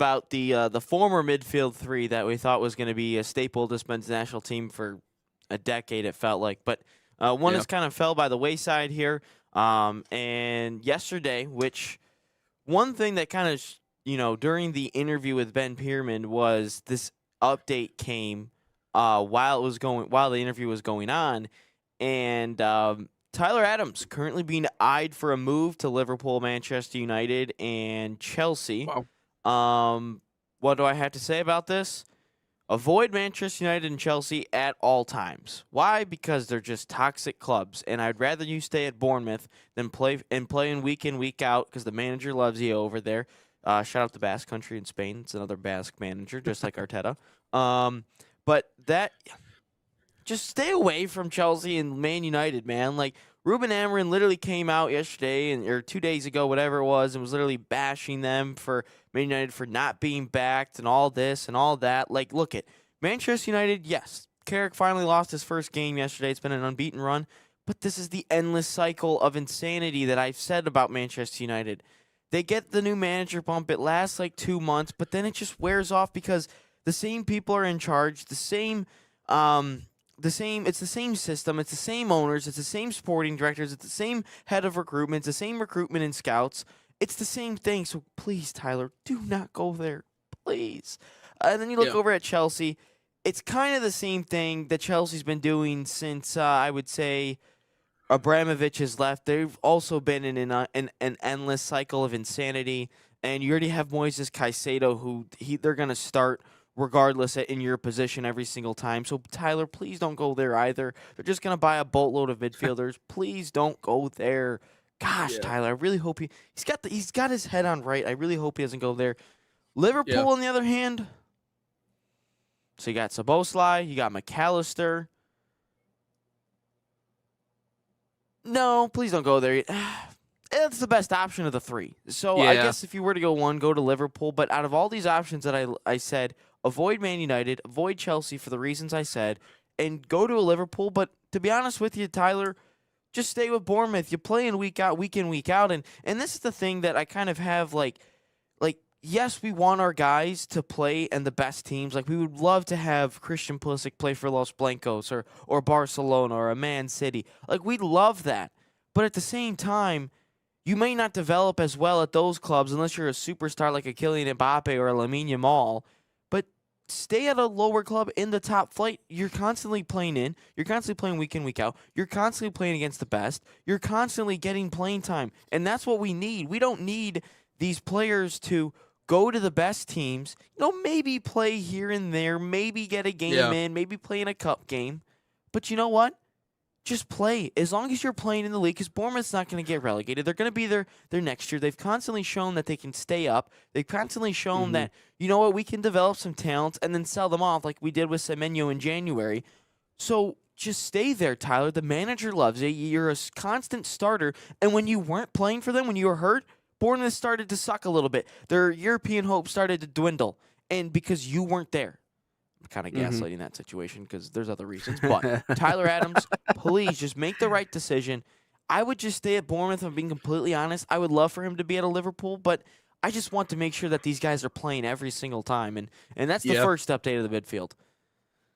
about the former midfield three that we thought was going to be a staple of this men's national team for a decade, it felt like. But one Yeah. has kind of fell by the wayside here. And yesterday, which one thing that kind of, during the interview with Ben Pierman was this update came while the interview was going on. And Tyler Adams currently being eyed for a move to Liverpool, Manchester United, and Chelsea. Wow. What do I have to say about this? Avoid Manchester United and Chelsea at all times. Why? Because they're just toxic clubs, and I'd rather you stay at Bournemouth than play in week in, week out, because the manager loves you over there. Shout out to Basque Country in Spain. It's another Basque manager, just like Arteta. But just stay away from Chelsea and Man United, man. Like, Ruben Amorim literally came out yesterday or 2 days ago, whatever it was, and was literally bashing them for Man United for not being backed and all this and all that. Like, look at Manchester United. Yes, Carrick finally lost his first game yesterday. It's been an unbeaten run, but this is the endless cycle of insanity that I've said about Manchester United. They get the new manager bump. It lasts like 2 months, but then it just wears off because the same people are in charge. It's the same system, it's the same owners, it's the same sporting directors, it's the same head of recruitment, it's the same recruitment and scouts. It's the same thing. So please, Tyler, do not go there. Please. And then you look Yeah. over at Chelsea. It's kind of the same thing that Chelsea's been doing since I would say Abramovich has left. They've also been in an endless cycle of insanity. And you already have Moises Caicedo, who they're going to start regardless in your position every single time. So, Tyler, please don't go there either. They're just going to buy a boatload of midfielders. Please don't go there. Gosh, Yeah. Tyler, I really hope he's got his head on right. I really hope he doesn't go there. Liverpool, on the other hand, so you got Szoboszlai, you got McAllister. No, please don't go there. It's the best option of the three. So I Yeah. guess if you were to go one, go to Liverpool. But out of all these options that I said, avoid Man United, avoid Chelsea for the reasons I said, and go to a Liverpool. But to be honest with you, Tyler, just stay with Bournemouth. You play in, week in, week out. And this is the thing that I kind of have like, yes, we want our guys to play in the best teams. Like, we would love to have Christian Pulisic play for Los Blancos or Barcelona or a Man City. Like, we'd love that. But at the same time, you may not develop as well at those clubs unless you're a superstar like a Kylian Mbappe or a Lamine Yamal. But stay at a lower club in the top flight. You're constantly playing in. You're constantly playing week in, week out. You're constantly playing against the best. You're constantly getting playing time. And that's what we need. We don't need these players to go to the best teams. Maybe play here and there. Maybe get a game in. Maybe play in a cup game. But you know what? Just play. As long as you're playing in the league, because Bournemouth's not going to get relegated. They're going to be there next year. They've constantly shown that they can stay up. They've constantly shown that, you know what, we can develop some talents and then sell them off like we did with Semenyo in January. So just stay there, Tyler. The manager loves you. You're a constant starter. And when you weren't playing for them, when you were hurt, Bournemouth started to suck a little bit. Their European hope started to dwindle. And because you weren't there. I'm kind of gaslighting that situation because there's other reasons. But Tyler Adams, please just make the right decision. I would just stay at Bournemouth, if I'm being completely honest. I would love for him to be at a Liverpool, but I just want to make sure that these guys are playing every single time. And that's the first update of the midfield.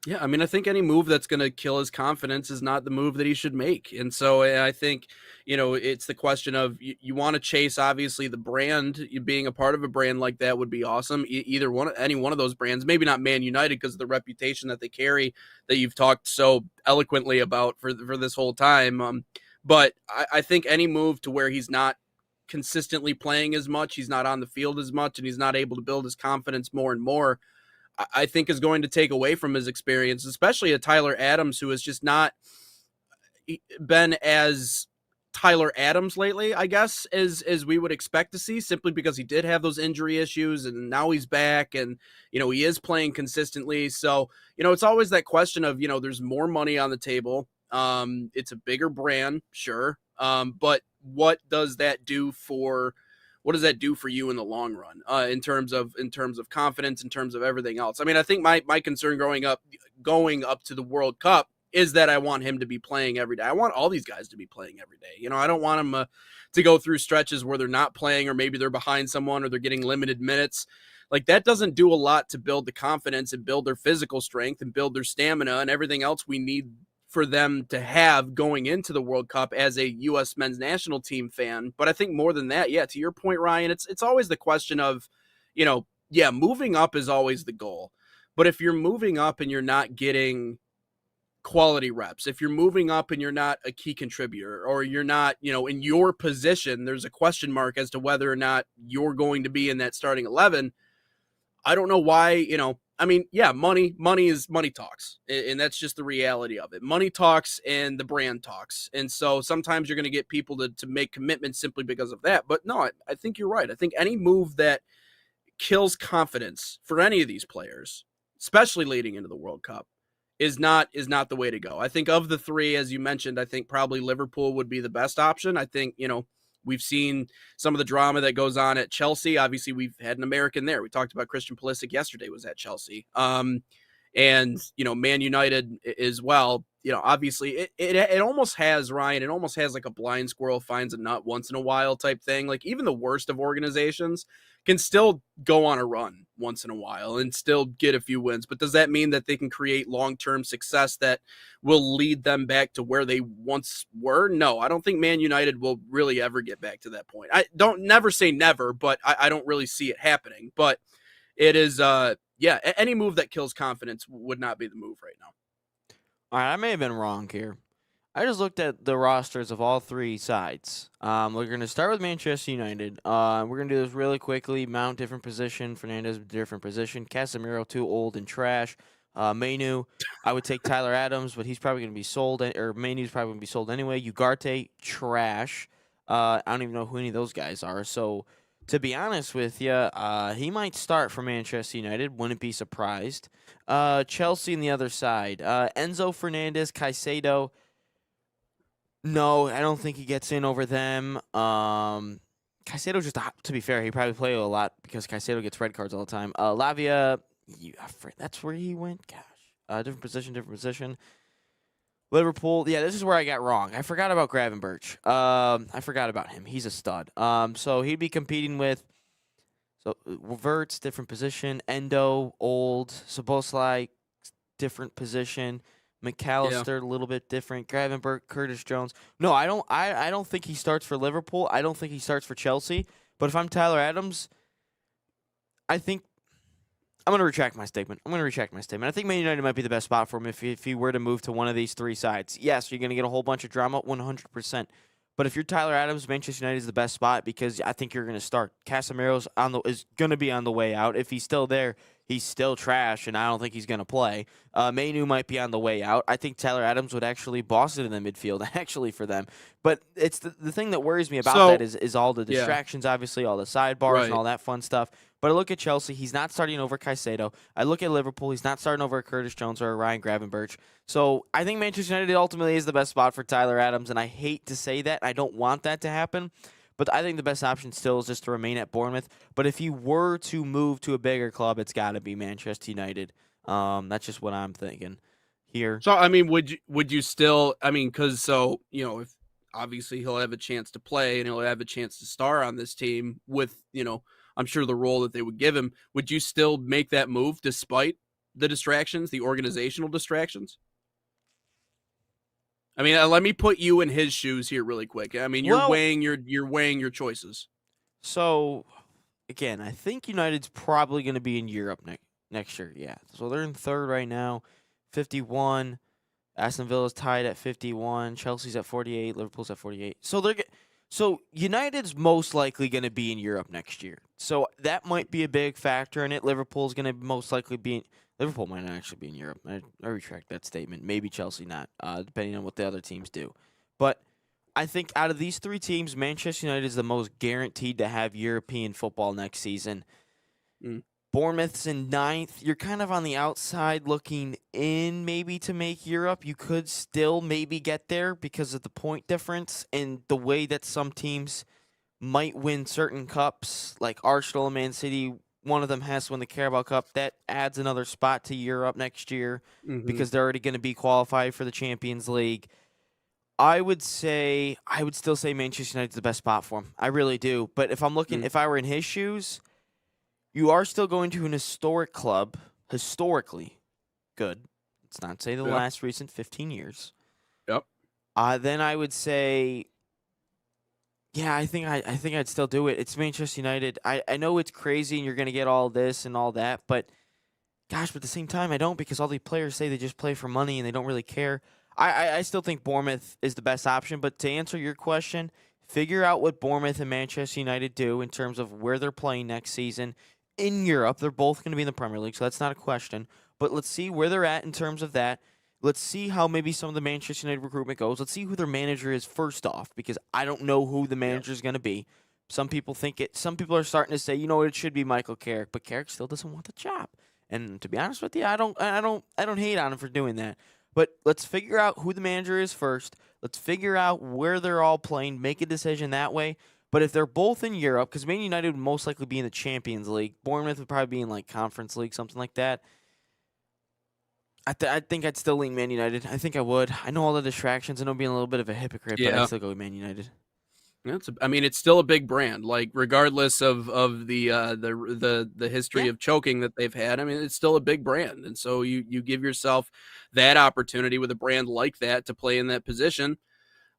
Yeah, I mean, I think any move that's going to kill his confidence is not the move that he should make. And so I think, it's the question of you want to chase, obviously, the brand. You being a part of a brand like that would be awesome. Any one of those brands, maybe not Man United because of the reputation that they carry that you've talked so eloquently about for this whole time. But I think any move to where he's not consistently playing as much, he's not on the field as much, and he's not able to build his confidence more and more, I think is going to take away from his experience, especially a Tyler Adams who has just not been as Tyler Adams lately, I guess, as we would expect to see, simply because he did have those injury issues and now he's back and, he is playing consistently. So, it's always that question of, there's more money on the table. It's a bigger brand, sure. But what does that do for you in the long run, in terms of confidence, in terms of everything else? I mean, I think my concern going up to the World Cup is that I want him to be playing every day. I want all these guys to be playing every day. I don't want them to go through stretches where they're not playing, or maybe they're behind someone or they're getting limited minutes. like that doesn't do a lot to build the confidence and build their physical strength and build their stamina and everything else we need for them to have going into the World Cup as a U.S. men's national team fan. But I think more than that, yeah, to your point, Ryan, it's always the question of, yeah, moving up is always the goal. But if you're moving up and you're not getting quality reps, if you're moving up and you're not a key contributor, or you're not, in your position, there's a question mark as to whether or not you're going to be in that starting 11. I don't know why, yeah, money talks, and that's just the reality of it. Money talks and the brand talks. And so sometimes you're going to get people to make commitments simply because of that. But no, I think you're right. I think any move that kills confidence for any of these players, especially leading into the World Cup, is not the way to go. I think of the three, as you mentioned, I think probably Liverpool would be the best option. I think, we've seen some of the drama that goes on at Chelsea. Obviously, we've had an American there. We talked about Christian Pulisic yesterday was at Chelsea. And, Man United as well. Obviously, it almost has, Ryan, it almost has like a blind squirrel finds a nut once in a while type thing. Like even the worst of organizations can still go on a run once in a while and still get a few wins. But does that mean that they can create long-term success that will lead them back to where they once were? No, I don't think Man United will really ever get back to that point. I don't never say never, but I don't really see it happening. But it is, yeah, any move that kills confidence would not be the move right now. All right, I may have been wrong here. I just looked at the rosters of all three sides. We're going to start with Manchester United. We're going to do this really quickly. Mount, different position. Fernandez, different position. Casemiro, too old and trash. Mainu, I would take Tyler Adams, but he's probably going to be sold. Or Mainu's probably going to be sold anyway. Ugarte, trash. I don't even know who any of those guys are. So, to be honest with you, he might start for Manchester United. Wouldn't be surprised. Chelsea on the other side. Enzo Fernandez, Caicedo. No, I don't think he gets in over them. Caicedo just, to be fair, he probably play a lot because Caicedo gets red cards all the time. Lavia, that's where he went. Gosh, different position. Liverpool, yeah, this is where I got wrong. I forgot about Gravenberch. I forgot about him. He's a stud. So he'd be competing with Wirtz, different position. Endo, old. Szoboszlai, different position. McAllister, a little bit different. Gravenberch, Curtis Jones. No, I don't think he starts for Liverpool. I don't think he starts for Chelsea. But if I'm Tyler Adams, I think I'm going to retract my statement. I think Man United might be the best spot for him if he were to move to one of these three sides. Yes, you're going to get a whole bunch of drama, 100%. But if you're Tyler Adams, Manchester United is the best spot because I think you're going to start. Casemiro's is going to be on the way out. If he's still there, he's still trash, and I don't think he's going to play. Mainu might be on the way out. I think Tyler Adams would actually boss it in the midfield, actually, for them. But it's the thing that worries me about that is all the distractions, obviously, all the sidebars and all that fun stuff. But I look at Chelsea, he's not starting over Caicedo. I look at Liverpool, he's not starting over Curtis Jones or Ryan Gravenberch. So I think Manchester United ultimately is the best spot for Tyler Adams, and I hate to say that. I don't want that to happen. But I think the best option still is just to remain at Bournemouth. But if he were to move to a bigger club, it's got to be Manchester United. That's just what I'm thinking here. So, I mean, would you still, I mean, because if obviously he'll have a chance to play and he'll have a chance to star on this team with, I'm sure the role that they would give him. Would you still make that move despite the distractions, the organizational distractions? I mean, let me put you in his shoes here really quick. I mean, you're weighing your choices. So, again, I think United's probably going to be in Europe next year. Yeah. So they're in third right now, 51. Aston Villa's tied at 51. Chelsea's at 48. Liverpool's at 48. So United's most likely going to be in Europe next year. So that might be a big factor in it. Liverpool's going to most likely be Liverpool might not actually be in Europe. I retract that statement. Maybe Chelsea not, depending on what the other teams do. But I think out of these three teams, Manchester United is the most guaranteed to have European football next season. Bournemouth's in ninth. You're kind of on the outside looking in maybe to make Europe. You could still maybe get there because of the point difference and the way that some teams might win certain cups, like Arsenal and Man City. One of them has to win the Carabao Cup. That adds another spot to Europe next year because they're already going to be qualified for the Champions League. I would still say Manchester United's the best spot for him. I really do. But if I'm looking, if I were in his shoes, You are still going to an historic club, historically good. Let's not say the Yep. last recent 15 years. Yep. Then I would say, yeah, I think I'd still do it. It's Manchester United. I know it's crazy and you're gonna get all this and all that, but gosh, but at the same time, I don't, because all the players say they just play for money and they don't really care. I still think Bournemouth is the best option, but to answer your question, figure out what Bournemouth and Manchester United do in terms of where they're playing next season in Europe. They're both going to be in the Premier League, so that's not a question. But let's see where they're at in terms of that. Let's see how maybe some of the Manchester United recruitment goes. Let's see who their manager is first off, because I don't know who the Yep. manager is going to be. Some people think it. Some people are starting to say, you know what, it should be Michael Carrick, but Carrick still doesn't want the job. And to be honest with you, I don't hate on him for doing that. But let's figure out who the manager is first. Let's figure out where they're all playing. Make a decision that way. But if they're both in Europe, because Man United would most likely be in the Champions League, Bournemouth would probably be in like Conference League, something like that. I think I'd still lean Man United. I think I would. I know all the distractions. I know being a little bit of a hypocrite, but I'd still go with Man United. I mean, it's still a big brand. Like, regardless of the history of choking that they've had, I mean, it's still a big brand. And so you give yourself that opportunity with a brand like that to play in that position.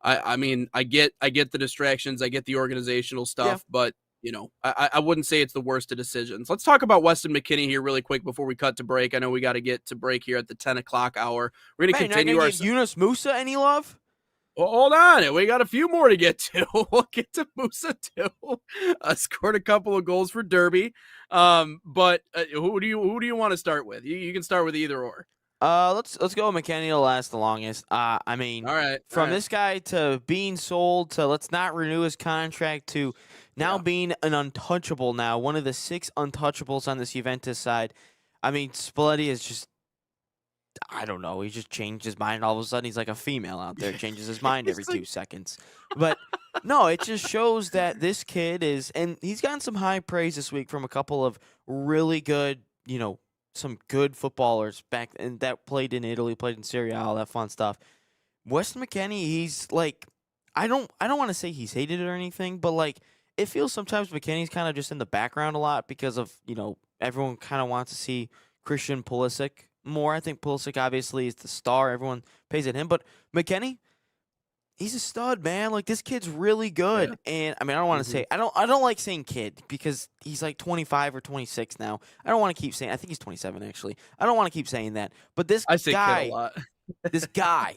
I mean, I get the distractions, I get the organizational stuff, but you know, I wouldn't say it's the worst of decisions. Let's talk about Weston McKennie here really quick before we cut to break. I know we got to get to break here at the 10 o'clock hour. We're going to continue our. Yunus Musa any love? Well, hold on, we got a few more to get to. We'll get to Musa too. Scored a couple of goals for Derby. But who do you want to start with? You can start with either or. Let's go with McKennie to last the longest. I mean, All right. This guy to being sold to let's not renew his contract to now being an untouchable now, one of the 6 untouchables on this Juventus side. I mean, Spalletti is just, I don't know, he just changed his mind. All of a sudden, he's like a female out there, changes his mind every 2 seconds. But no, it just shows that this kid is, and he's gotten some high praise this week from a couple of really good, some good footballers back and that played in Italy, played in Serie A, all that fun stuff. Weston McKennie, he's like, I don't want to say he's hated or anything, but like it feels sometimes McKennie's kind of just in the background a lot because of everyone kind of wants to see Christian Pulisic more. I think Pulisic obviously is the star. Everyone pays at him, but McKennie, he's a stud, man. Like this kid's really good. Yeah. And I mean, I don't want to say I don't like saying kid because he's like 25 or 26 now. I don't want to keep saying. I think he's 27 actually. I don't want to keep saying that. But this I say guy, kid a lot. this guy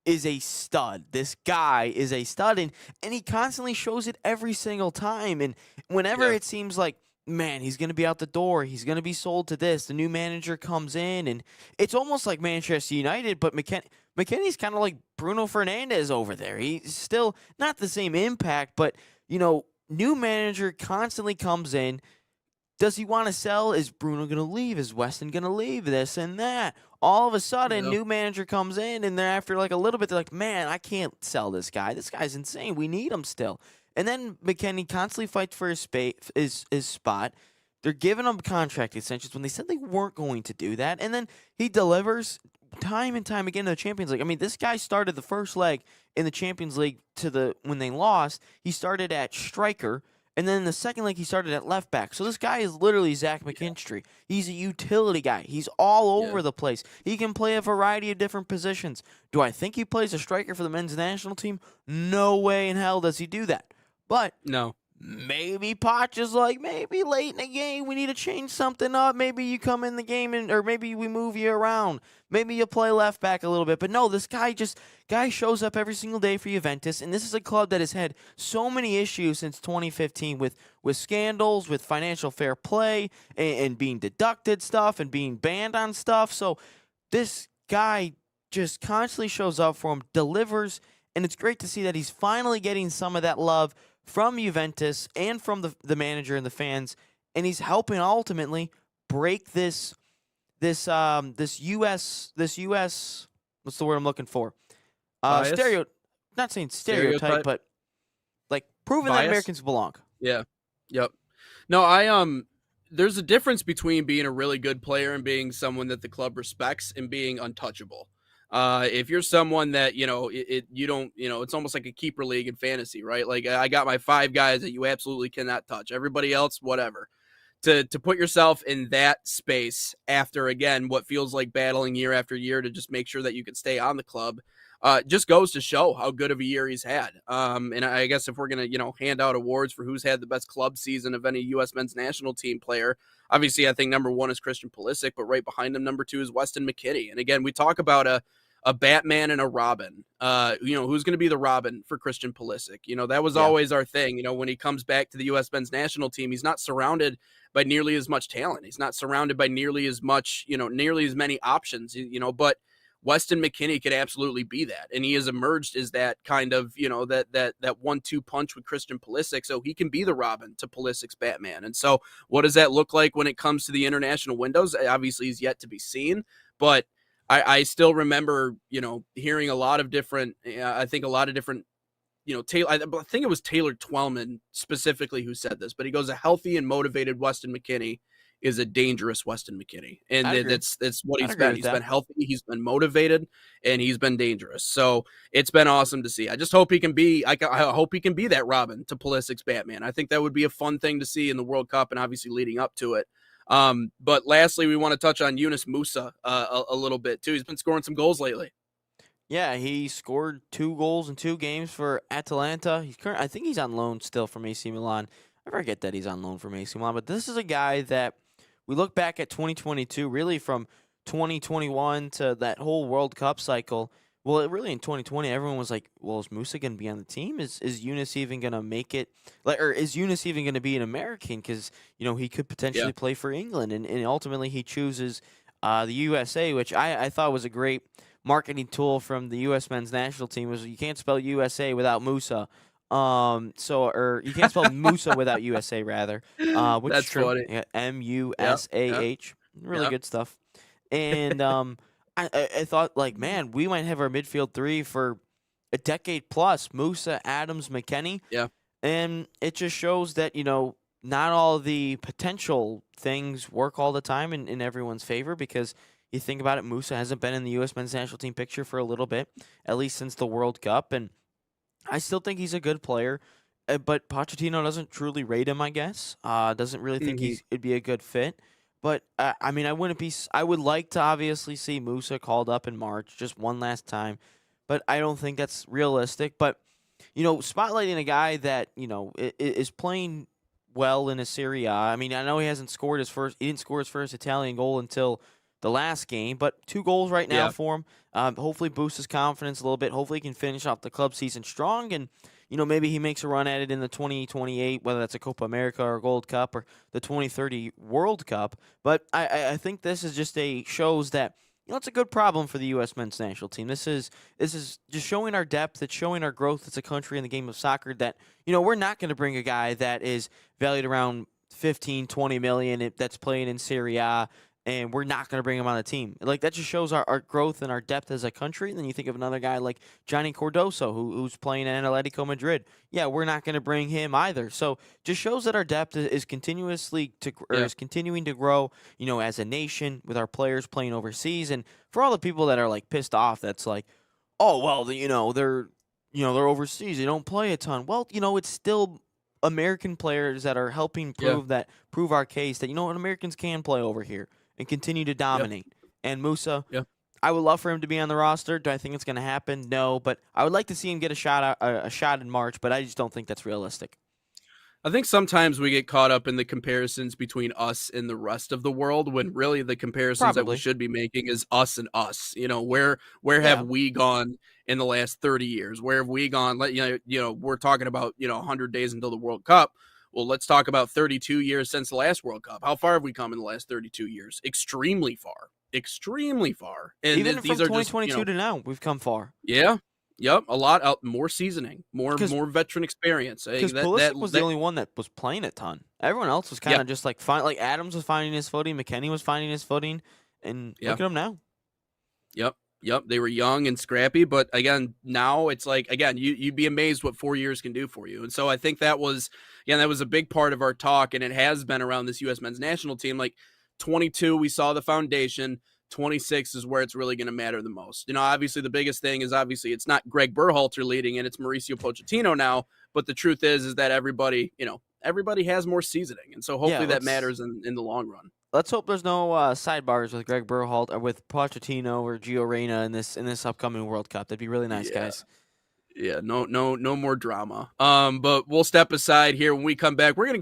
is a stud. This guy is a stud, and he constantly shows it every single time. And whenever it seems like, man, he's going to be out the door, he's going to be sold to this, the new manager comes in, and it's almost like Manchester United, but McKennie's kind of like Bruno Fernandes over there. He's still not the same impact, but, new manager constantly comes in. Does he want to sell? Is Bruno going to leave? Is Weston going to leave? This and that. All of a sudden, new manager comes in, and they're after like a little bit, they're like, man, I can't sell this guy. This guy's insane. We need him still. And then McKennie constantly fights for his spot. They're giving him contract extensions when they said they weren't going to do that. And then he delivers time and time again in the Champions League. I mean, this guy started the first leg in the Champions League when they lost. He started at striker. And then in the second leg, he started at left back. So this guy is literally Zach McKinstry. He's a utility guy. He's all over the place. He can play a variety of different positions. Do I think he plays a striker for the men's national team? No way in hell does he do that. But no. Maybe Poch is like, maybe late in the game we need to change something up. Maybe you come in the game or maybe we move you around. Maybe you play left back a little bit. But no, this guy shows up every single day for Juventus, and this is a club that has had so many issues since 2015 with scandals, with financial fair play, and being deducted stuff and being banned on stuff. So this guy just constantly shows up for him, delivers, and it's great to see that he's finally getting some of that love from Juventus and from the manager and the fans, and he's helping ultimately break this US what's the word I'm looking for? Not saying stereotype, but like proving that Americans belong. Yeah. Yep. No, there's a difference between being a really good player and being someone that the club respects and being untouchable. If you're someone that, you don't, it's almost like a keeper league in fantasy, right? Like I got my 5 guys that you absolutely cannot touch. Everybody else, whatever. to put yourself in that space after, again, what feels like battling year after year to just make sure that you can stay on the club, just goes to show how good of a year he's had. And I guess if we're going to, hand out awards for who's had the best club season of any U.S. men's national team player, obviously I think number one is Christian Pulisic, but right behind him, number two is Weston McKennie. And again, we talk about a Batman and a Robin. Who's going to be the Robin for Christian Pulisic? That was always our thing. When he comes back to the U.S. men's national team, he's not surrounded by nearly as much talent. He's not surrounded by nearly as much, nearly as many options, but Weston McKennie could absolutely be that. And he has emerged as that kind of, that 1-2 punch with Christian Pulisic. So he can be the Robin to Pulisic's Batman. And so what does that look like when it comes to the international windows? Obviously is yet to be seen, but I still remember, hearing a lot of different, Taylor, I think it was Taylor Twellman specifically who said this, but he goes, a healthy and motivated Weston McKennie is a dangerous Weston McKennie. And that's what he's been. He's been healthy, he's been motivated, and he's been dangerous. So it's been awesome to see. I just hope he can be, I hope he can be that Robin to Pulisic's Batman. I think that would be a fun thing to see in the World Cup and obviously leading up to it. But lastly, we want to touch on Yunus Musa a little bit too. He's been scoring some goals lately. Yeah, he scored 2 goals in 2 games for Atalanta. I think he's on loan still from AC Milan. I forget that he's on loan from AC Milan, but this is a guy that we look back at 2022, really from 2021 to that whole World Cup cycle. Well, really in 2020, everyone was like, well, is Musa going to be on the team? Is Yunus even going to make it? Or is Yunus even going to be an American? Because, he could potentially play for England. And ultimately he chooses the USA, which I thought was a great marketing tool from the U.S. men's national team. Was you can't spell USA without Musa. Or you can't spell Musa without USA, rather. Which That's is true. funny. Yeah, Musah. Really good stuff. And I thought, like, man, we might have our midfield 3 for a decade plus. Musa, Adams, McKennie. Yeah. And it just shows that, not all the potential things work all the time in everyone's favor, because you think about it, Musa hasn't been in the U.S. men's national team picture for a little bit, at least since the World Cup. And I still think he's a good player, but Pochettino doesn't truly rate him, I guess. Doesn't really think it'd be a good fit. But, I would like to obviously see Musa called up in March just one last time, but I don't think that's realistic. But, spotlighting a guy that, is playing well in a Serie A. I know he didn't score his first Italian goal until the last game, but 2 goals right now for him. Hopefully boosts his confidence a little bit. Hopefully he can finish off the club season strong, and maybe he makes a run at it in the 2028, whether that's a Copa America or Gold Cup or the 2030 World Cup. But I think this is just shows that it's a good problem for the U.S. men's national team. This is just showing our depth. It's showing our growth as a country in the game of soccer. That we're not going to bring a guy that is valued around 15, 20 million that's playing in Serie A, and we're not going to bring him on the team. Like, that just shows our growth and our depth as a country. And then you think of another guy like Johnny Cardoso, who's playing at Atletico Madrid. Yeah, we're not going to bring him either. So just shows that our depth is continuing to grow, as a nation, with our players playing overseas. And for all the people that are like pissed off, that's like, oh, well, they're overseas, they don't play a ton. Well, it's still American players that are helping prove our case that Americans can play over here and continue to dominate. And Musa, I would love for him to be on the roster. Do I think it's going to happen? No, but I would like to see him get a shot in March, but I just don't think that's realistic. I think sometimes we get caught up in the comparisons between us and the rest of the world, when really the comparisons that we should be making is us and us. Where have we gone in the last 30 years? Where have we gone? We're talking about 100 days until the World Cup. Well, let's talk about 32 years since the last World Cup. How far have we come in the last 32 years? Extremely far. And even from 2022 to now, we've come far. Yeah. Yep, a lot more seasoning, more veteran experience. Because Pulisic was the only one that was playing a ton. Everyone else was kind of just like Adams was finding his footing, McKennie was finding his footing, and look at him now. Yep, they were young and scrappy, but again, now it's like, again, you'd be amazed what 4 years can do for you. And so I think that was a big part of our talk, and it has been around this U.S. men's national team. Like 22, we saw the foundation. 26 is where it's really going to matter the most. Obviously the biggest thing is it's not Greg Berhalter leading and it's Mauricio Pochettino now, but the truth is that everybody everybody has more seasoning, and so Yeah, hopefully that matters in the long run. let's hope there's no sidebars with Greg Berhalter or with Pochettino or Gio Reyna in this upcoming World Cup. That'd be really nice, Yeah. guys. Yeah, no more drama. But we'll step aside here. When we come back, we're gonna